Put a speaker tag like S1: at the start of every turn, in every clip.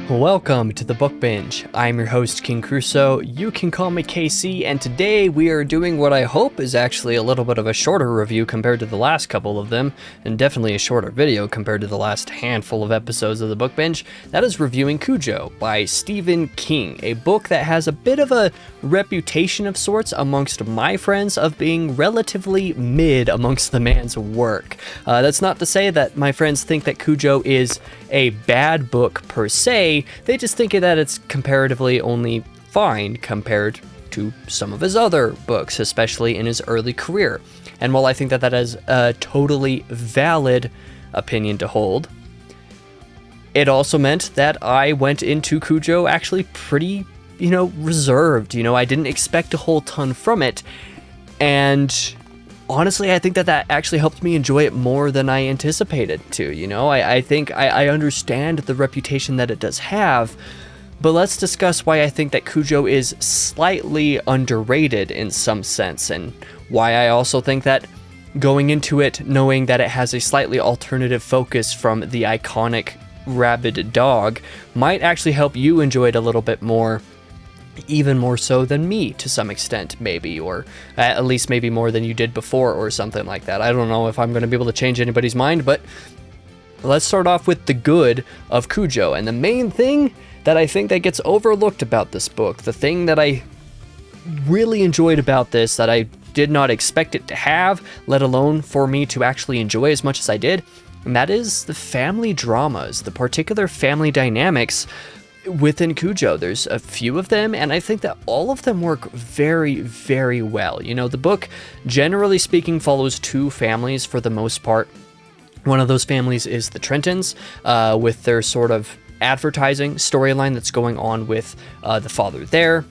S1: Welcome to the Book Binge. I'm your host, King Crusoe. You can call me KC, and today we are doing what I hope is actually a little bit of a shorter review compared to the last couple of them, and definitely a shorter video compared to the last handful of episodes of the Book Binge. That is reviewing Cujo by Stephen King, a book that has a bit of a reputation of sorts amongst my friends of being relatively mid amongst the man's work. That's not to say that my friends think that Cujo is a bad book per se. They just think that it's comparatively only fine compared to some of his other books, especially in his early career. And while I think that that is a totally valid opinion to hold, it also meant that I went into Cujo actually pretty, reserved. I didn't expect a whole ton from it. And honestly, I think that actually helped me enjoy it more than I anticipated to. I think I understand the reputation that it does have, but let's discuss why I think that Cujo is slightly underrated in some sense, and why I also think that going into it knowing that it has a slightly alternative focus from the iconic rabid dog might actually help you enjoy it a little bit more. Even more so than me to some extent, maybe, or at least maybe more than you did before or something like that. I don't know if I'm going to be able to change anybody's mind, but let's start off with the good of Cujo. And the main thing that I think that gets overlooked about this book, the thing that I really enjoyed about this that I did not expect it to have, let alone for me to actually enjoy as much as I did, and that is the family dramas, the particular family dynamics within Cujo. There's a few of them, and I think that all of them work very, very well. The book, generally speaking, follows two families for the most part. One of those families is the Trentons, with their sort of advertising storyline that's going on with the father there.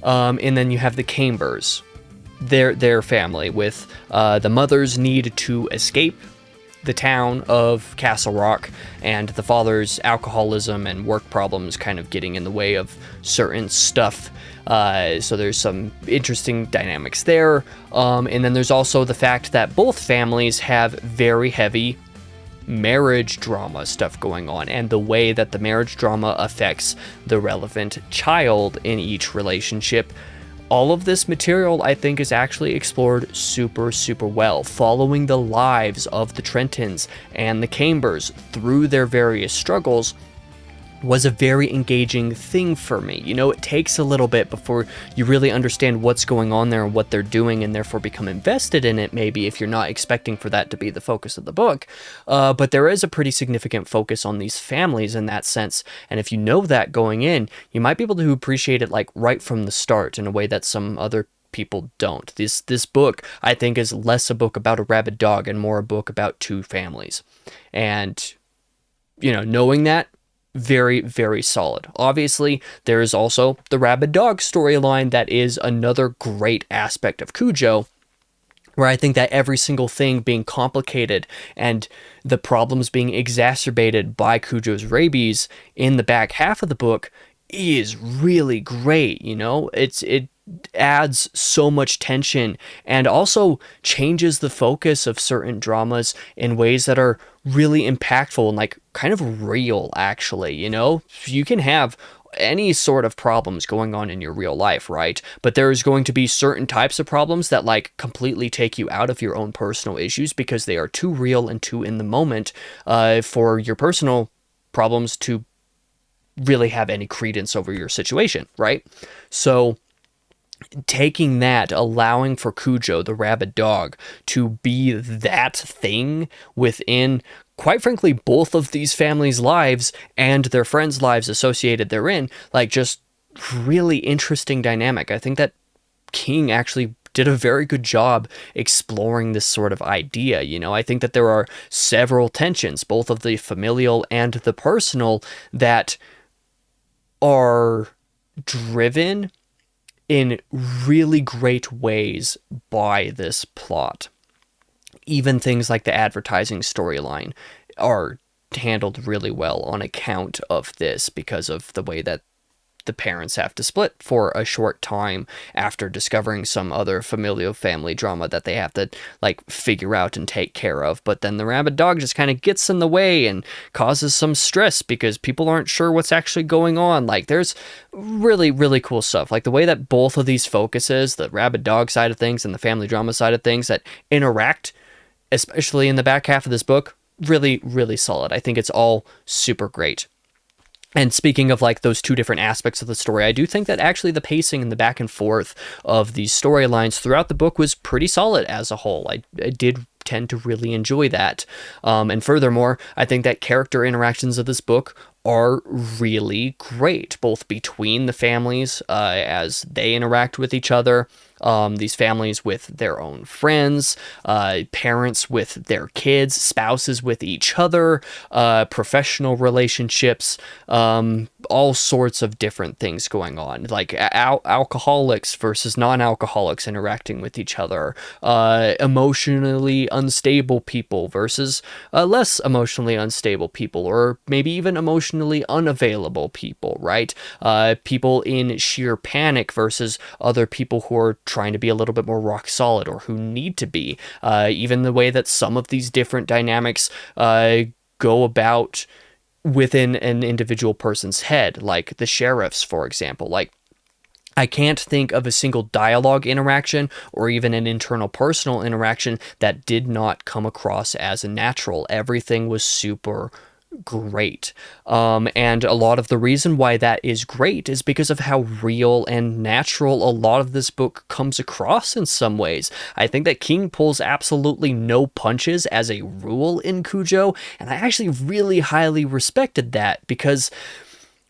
S1: And then you have the Cambers, their family, with the mother's need to escape the town of Castle Rock, and the father's alcoholism and work problems kind of getting in the way of certain stuff. So there's some interesting dynamics there. And then there's also the fact that both families have very heavy marriage drama stuff going on, and the way that the marriage drama affects the relevant child in each relationship. All of this material, I think, is actually explored super, super well, following the lives of the Trentons and the Cambers through their various struggles was a very engaging thing for me. It takes a little bit before you really understand what's going on there and what they're doing, and therefore become invested in it, maybe, if you're not expecting for that to be the focus of the book. But there is a pretty significant focus on these families in that sense, and if you know that going in, you might be able to appreciate it right from the start in a way that some other people don't. This book, I think, is less a book about a rabid dog and more a book about two families. And, knowing that, very, very solid. Obviously, there is also the rabid dog storyline that is another great aspect of Cujo, where I think that every single thing being complicated and the problems being exacerbated by Cujo's rabies in the back half of the book is really great. It adds so much tension and also changes the focus of certain dramas in ways that are really impactful and kind of real, actually. You can have any sort of problems going on in your real life, right? But there's going to be certain types of problems that completely take you out of your own personal issues because they are too real and too in the moment for your personal problems to really have any credence over your situation, right? So taking that, allowing for Cujo, the rabid dog, to be that thing within, quite frankly, both of these families' lives and their friends' lives associated therein, just really interesting dynamic. I think that King actually did a very good job exploring this sort of idea. I think that there are several tensions, both of the familial and the personal, that are driven in really great ways by this plot. Even things like the advertising storyline are handled really well on account of this, because of the way that the parents have to split for a short time after discovering some other familial family drama that they have to like figure out and take care of. But then the rabid dog just kind of gets in the way and causes some stress because people aren't sure what's actually going on. Like there's really, really cool stuff. Like the way that both of these focuses, the rabid dog side of things and the family drama side of things, that interact, especially in the back half of this book, really, really solid. I think it's all super great. And speaking of like those two different aspects of the story, I do think that actually the pacing and the back and forth of these storylines throughout the book was pretty solid as a whole. I did tend to really enjoy that. And furthermore, I think that character interactions of this book are really great, both between the families as they interact with each other, these families with their own friends, parents with their kids, spouses with each other, professional relationships, all sorts of different things going on, like alcoholics versus non-alcoholics interacting with each other, emotionally unstable people versus less emotionally unstable people, or maybe even emotionally unavailable people, right? People in sheer panic versus other people who are trying to be a little bit more rock solid or who need to be. Even the way that some of these different dynamics go about within an individual person's head, like the sheriffs, for example. Like, I can't think of a single dialogue interaction or even an internal personal interaction that did not come across as natural. Everything was super great. And a lot of the reason why that is great is because of how real and natural a lot of this book comes across in some ways. I think that King pulls absolutely no punches as a rule in Cujo, and I actually really highly respected that because,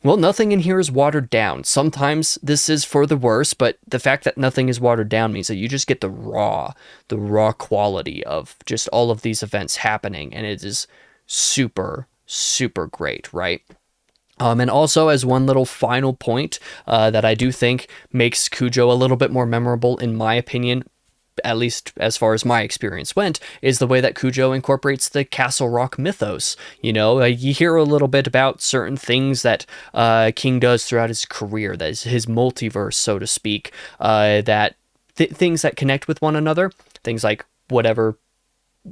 S1: well, nothing in here is watered down. Sometimes this is for the worse, but the fact that nothing is watered down means that you just get the raw quality of just all of these events happening, and it is super great, right? And also, as one little final point that I do think makes Cujo a little bit more memorable, in my opinion, at least as far as my experience went, is the way that Cujo incorporates the Castle Rock mythos. You know, you hear a little bit about certain things that King does throughout his career, that is his multiverse, so to speak, that things that connect with one another, things like whatever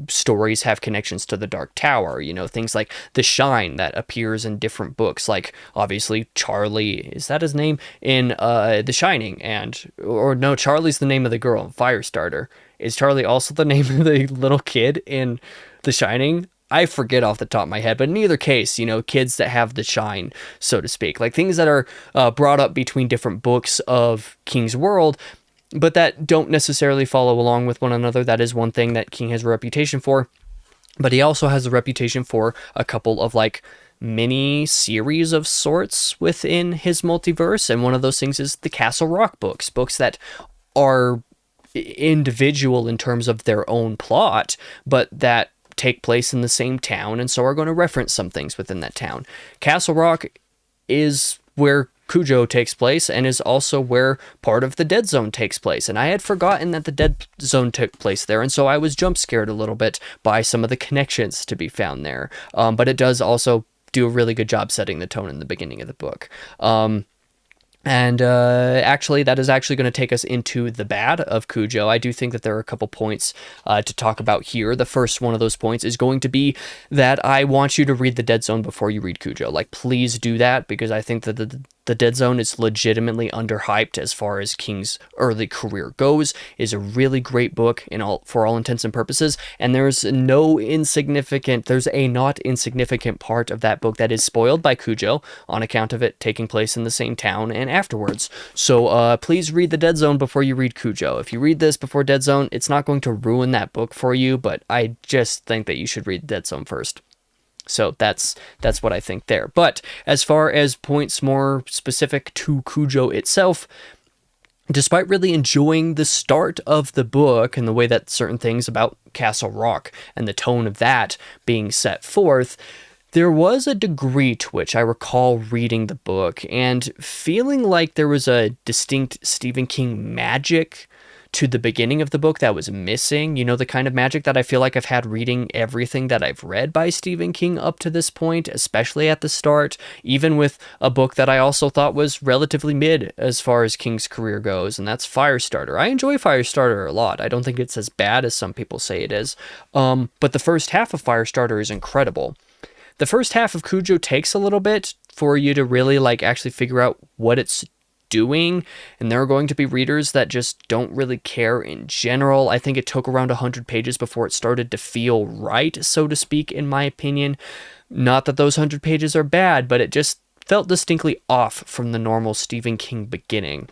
S1: stories have connections to the Dark Tower, you know, things like The Shine that appears in different books, like obviously Charlie, is that his name, in The Shining, and, or no, Charlie's the name of the girl in Firestarter. Is Charlie also the name of the little kid in The Shining? I forget off the top of my head, but in either case, you know, kids that have the shine, so to speak, like things that are brought up between different books of King's world, but that don't necessarily follow along with one another. That is one thing that King has a reputation for. But he also has a reputation for a couple of like mini series of sorts within his multiverse. And one of those things is the Castle Rock books that are individual in terms of their own plot, but that take place in the same town and so are going to reference some things within that town. Castle Rock is where Cujo takes place and is also where part of the Dead Zone takes place. And I had forgotten that the Dead Zone took place there, and so I was jump scared a little bit by some of the connections to be found there. But it does also do a really good job setting the tone in the beginning of the book. Actually, that is actually going to take us into the bad of Cujo. I do think that there are a couple points to talk about here. The first one of those points is going to be that I want you to read the Dead Zone before you read Cujo. Like, please do that, because I think that the Dead Zone is legitimately underhyped as far as King's early career goes. It is a really great book for all intents and purposes, and there's a not insignificant part of that book that is spoiled by Cujo on account of it taking place in the same town and afterwards. So please read the Dead Zone before you read Cujo. If you read this before Dead Zone, it's not going to ruin that book for you, but I just think that you should read Dead Zone first. So that's what I think there. But as far as points more specific to Cujo itself, despite really enjoying the start of the book and the way that certain things about Castle Rock and the tone of that being set forth, there was a degree to which I recall reading the book and feeling like there was a distinct Stephen King magic to the beginning of the book that was missing. You know, the kind of magic that I feel like I've had reading everything that I've read by Stephen King up to this point, especially at the start, even with a book that I also thought was relatively mid as far as King's career goes, and that's Firestarter. I enjoy Firestarter a lot. I don't think it's as bad as some people say it is. But the first half of Firestarter is incredible. The first half of Cujo takes a little bit for you to really like actually figure out what it's doing, and there are going to be readers that just don't really care in general. I think it took around 100 pages before it started to feel right, so to speak, in my opinion. Not that those 100 pages are bad, but it just felt distinctly off from the normal Stephen King beginning.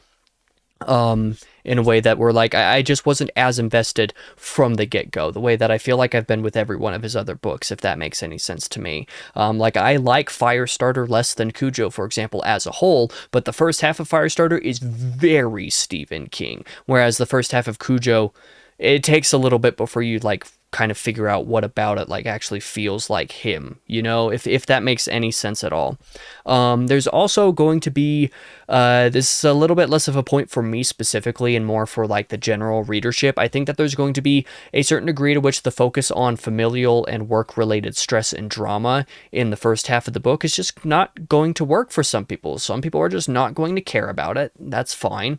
S1: In a way that we're like, I just wasn't as invested from the get-go, the way that I feel like I've been with every one of his other books, if that makes any sense to me. Like, I like Firestarter less than Cujo, for example, as a whole, but the first half of Firestarter is very Stephen King, whereas the first half of Cujo, it takes a little bit before you, like, kind of figure out what about it like actually feels like him, you know, if that makes any sense at all. There's also going to be this is a little bit less of a point for me specifically and more for like the general readership. I think that there's going to be a certain degree to which the focus on familial and work related stress and drama in the first half of the book is just not going to work for some people. Some people are just not going to care about it. That's fine.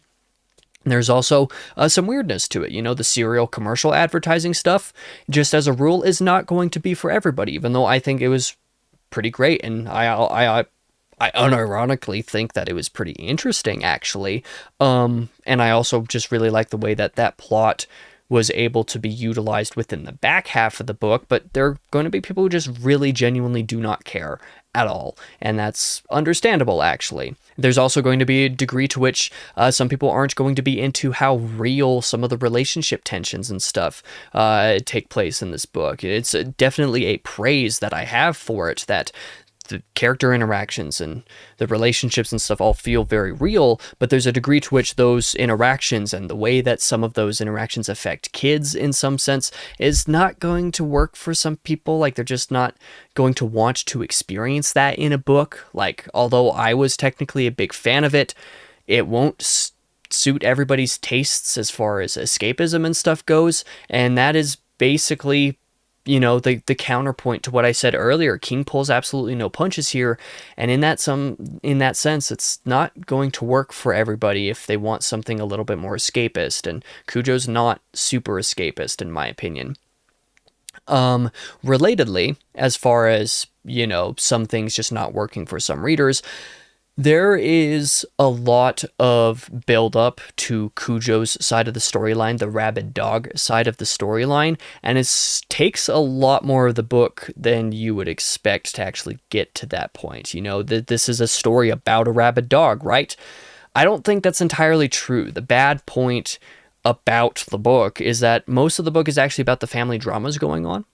S1: There's also some weirdness to it. You know, the serial commercial advertising stuff, just as a rule, is not going to be for everybody, even though I think it was pretty great. And I unironically think that it was pretty interesting, actually. And I also just really like the way that that plot was able to be utilized within the back half of the book, but there are going to be people who just really genuinely do not care at all, and that's understandable, actually. There's also going to be a degree to which some people aren't going to be into how real some of the relationship tensions and stuff take place in this book. It's definitely a praise that I have for it, that the character interactions and the relationships and stuff all feel very real, but there's a degree to which those interactions and the way that some of those interactions affect kids in some sense is not going to work for some people. Like, they're just not going to want to experience that in a book. Like, although I was technically a big fan of it, it won't suit everybody's tastes as far as escapism and stuff goes, and that is basically, you know, the counterpoint to what I said earlier. King pulls absolutely no punches here, and in that sense, it's not going to work for everybody if they want something a little bit more escapist, and Cujo's not super escapist, in my opinion. Relatedly, as far as, you know, some things just not working for some readers, there is a lot of build-up to Cujo's side of the storyline, the rabid dog side of the storyline, and it takes a lot more of the book than you would expect to actually get to that point. You know, this is a story about a rabid dog, right? I don't think that's entirely true. The bad point about the book is that most of the book is actually about the family dramas going on.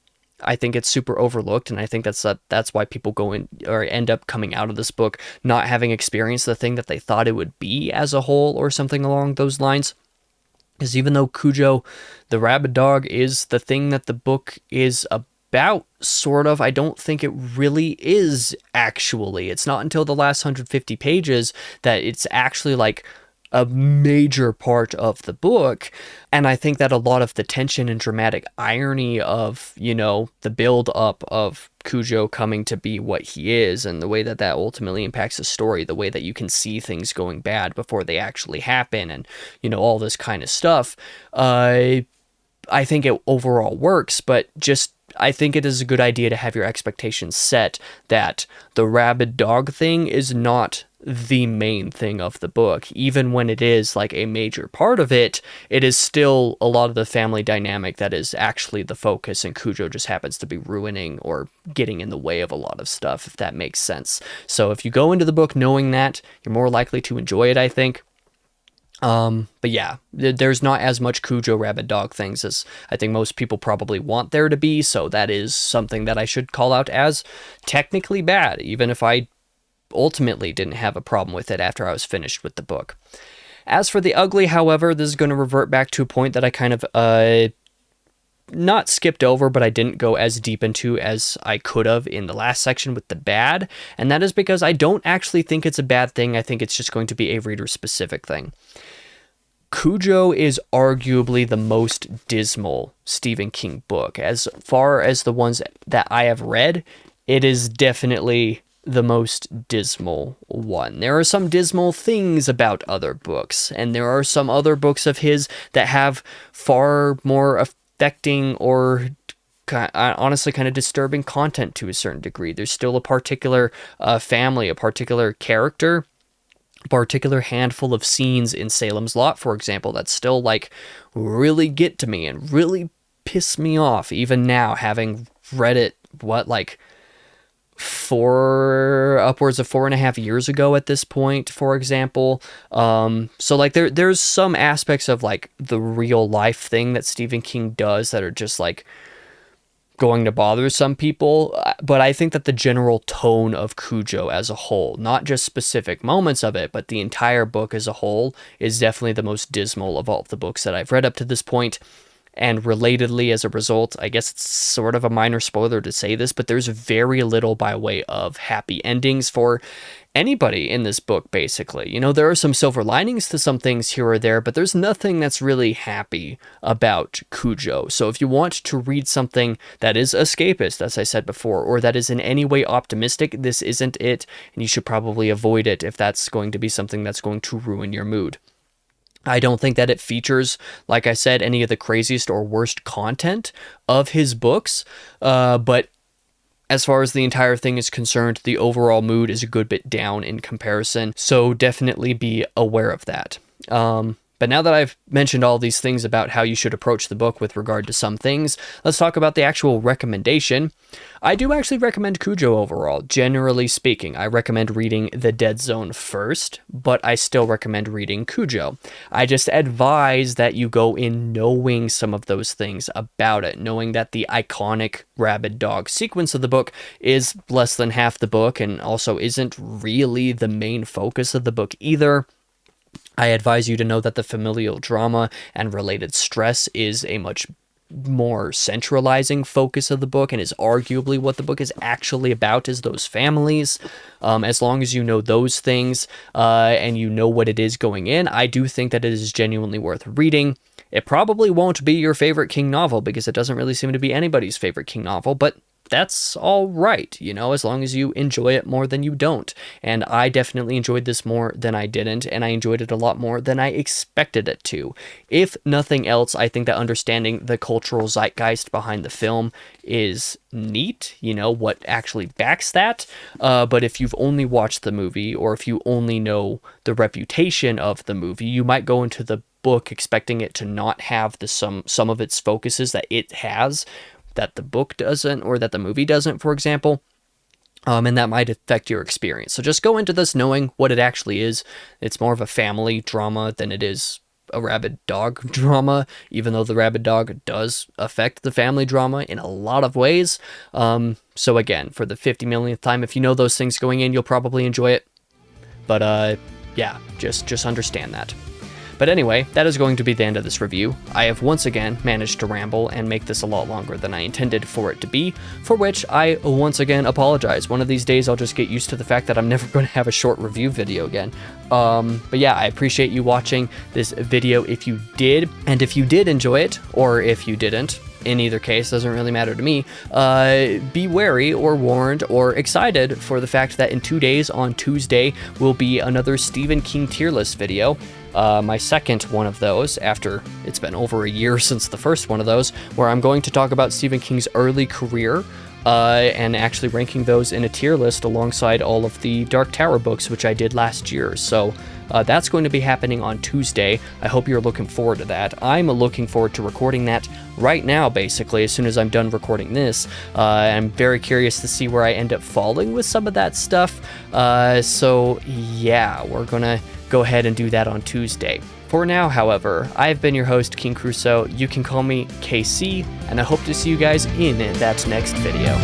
S1: I think it's super overlooked, and I think that's why people go in or end up coming out of this book not having experienced the thing that they thought it would be as a whole, or something along those lines. Because even though Cujo, the rabid dog, is the thing that the book is about, sort of, I don't think it really is, actually. It's not until the last 150 pages that it's actually like a major part of the book. And I think that a lot of the tension and dramatic irony of, you know, the build up of Cujo coming to be what he is, and the way that that ultimately impacts the story, the way that you can see things going bad before they actually happen, and, you know, all this kind of stuff, I think it overall works, but just, I think it is a good idea to have your expectations set that the rabid dog thing is not the main thing of the book. Even when it is like a major part of it, it is still a lot of the family dynamic that is actually the focus, and Cujo just happens to be ruining or getting in the way of a lot of stuff, if that makes sense. So if you go into the book knowing that, you're more likely to enjoy it, I think. But yeah, there's not as much Cujo rabid dog things as I think most people probably want there to be, so that is something that I should call out as technically bad, even if I ultimately didn't have a problem with it after I was finished with the book. As for the ugly, however, this is going to revert back to a point that I kind of not skipped over, but I didn't go as deep into as I could have in the last section with the bad, and that is because I don't actually think it's a bad thing. I think it's just going to be a reader-specific thing. Cujo is arguably the most dismal Stephen King book. As far as the ones that I have read, it is definitely the most dismal one. There are some dismal things about other books, and there are some other books of his that have far more affecting or honestly kind of disturbing content to a certain degree. There's still a particular family, a particular character, a particular handful of scenes in Salem's Lot, for example, that still like really get to me and really piss me off even now, having read it like upwards of 4.5 years ago at this point, for example. So like there's some aspects of like the real life thing that Stephen King does that are just like going to bother some people, but I think that the general tone of Cujo as a whole, not just specific moments of it, but the entire book as a whole, is definitely the most dismal of all of the books that I've read up to this point. And relatedly, as a result, I guess it's sort of a minor spoiler to say this, but there's very little by way of happy endings for anybody in this book, basically. You know, there are some silver linings to some things here or there, but there's nothing that's really happy about Cujo. So if you want to read something that is escapist, as I said before, or that is in any way optimistic, this isn't it, and you should probably avoid it if that's going to be something that's going to ruin your mood. I don't think that it features, like I said, any of the craziest or worst content of his books, but as far as the entire thing is concerned, the overall mood is a good bit down in comparison, so definitely be aware of that. But now that I've mentioned all these things about how you should approach the book with regard to some things, let's talk about the actual recommendation. I do actually recommend Cujo overall. Generally speaking, I recommend reading The Dead Zone first, but I still recommend reading Cujo. I just advise that you go in knowing some of those things about it, knowing that the iconic rabid dog sequence of the book is less than half the book and also isn't really the main focus of the book either. I advise you to know that the familial drama and related stress is a much more centralizing focus of the book and is arguably what the book is actually about, is those families. As long as you know those things and you know what it is going in, I do think that it is genuinely worth reading. It probably won't be your favorite King novel because it doesn't really seem to be anybody's favorite King novel, but that's all right, you know, as long as you enjoy it more than you don't. And I definitely enjoyed this more than I didn't, and I enjoyed it a lot more than I expected it to. If nothing else, I think that understanding the cultural zeitgeist behind the film is neat, you know, what actually backs that. But if you've only watched the movie, or if you only know the reputation of the movie, you might go into the book expecting it to not have some of its focuses that it has, that the book doesn't, or that the movie doesn't, for example, and that might affect your experience. So just go into this knowing what it actually is. It's more of a family drama than it is a rabid dog drama, even though the rabid dog does affect the family drama in a lot of ways. So again, for the 50 millionth time, if you know those things going in, you'll probably enjoy it. But yeah, just understand that. But anyway, that is going to be the end of this review. I have once again managed to ramble and make this a lot longer than I intended for it to be, for which I once again apologize. One of these days I'll just get used to the fact that I'm never going to have a short review video again. But yeah, I appreciate you watching this video if you did, and if you did enjoy it, or if you didn't, in either case, doesn't really matter to me, be wary or warned or excited for the fact that in 2 days, on Tuesday, will be another Stephen King tier list video. My second one of those, after it's been over a year since the first one of those, where I'm going to talk about Stephen King's early career, and actually ranking those in a tier list alongside all of the Dark Tower books, which I did last year. So that's going to be happening on Tuesday. I hope you're looking forward to that. I'm looking forward to recording that right now, basically, as soon as I'm done recording this. I'm very curious to see where I end up falling with some of that stuff. So yeah, we're gonna go ahead and do that on Tuesday. For now, however, I've been your host, King Crusoe. You can call me KC, and I hope to see you guys in that next video.